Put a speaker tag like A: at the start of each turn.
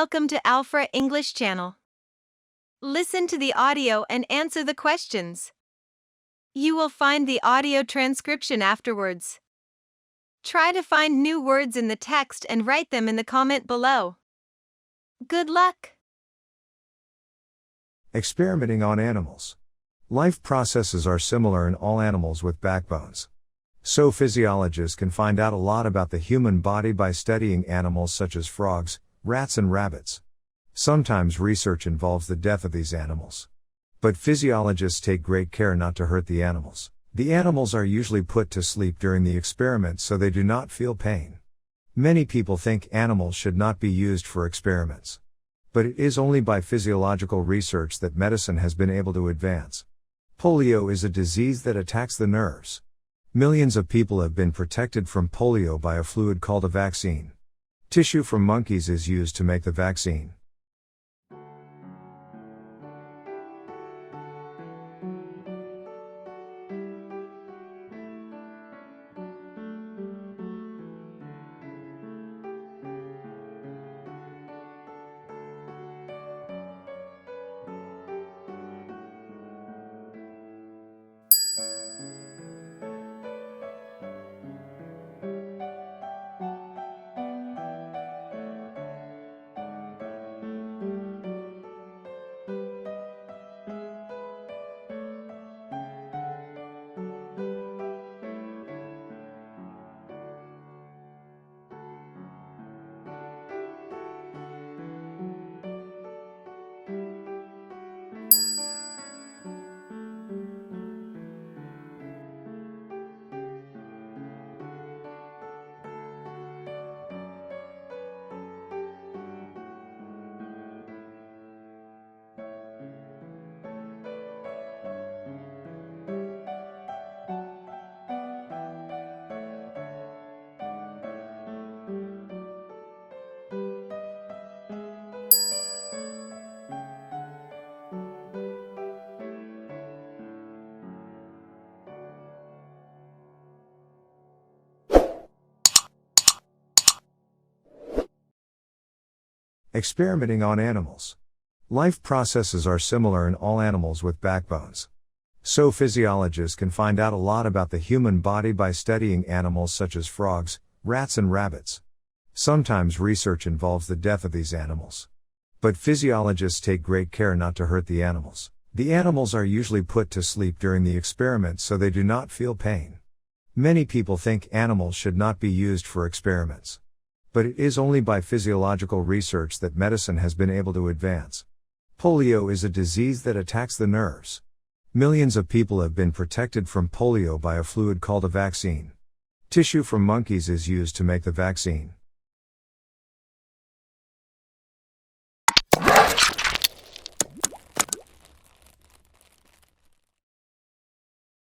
A: Welcome to Alfra English Channel. Listen to the audio and answer the questions. You will find the audio transcription afterwards. Try to find new words in the text and write them in the comment below. Good luck!
B: Experimenting on animals. Life processes are similar in all animals with backbones. So physiologists can find out a lot about the human body by studying animals such as frogs, rats and rabbits. Sometimes research involves the death of these animals. But physiologists take great care not to hurt the animals. The animals are usually put to sleep during the experiment so they do not feel pain. Many people think animals should not be used for experiments. But it is only by physiological research that medicine has been able to advance. Polio is a disease that attacks the nerves. Millions of people have been protected from polio by a fluid called a vaccine. Tissue from monkeys is used to make the vaccine. Experimenting on animals. Life processes are similar in all animals with backbones. So physiologists can find out a lot about the human body by studying animals such as frogs, rats and rabbits. Sometimes research involves the death of these animals. But physiologists take great care not to hurt the animals. The animals are usually put to sleep during the experiment so they do not feel pain. Many people think animals should not be used for experiments. But it is only by physiological research that medicine has been able to advance. Polio is a disease that attacks the nerves. Millions of people have been protected from polio by a fluid called a vaccine. Tissue from monkeys is used to make the vaccine.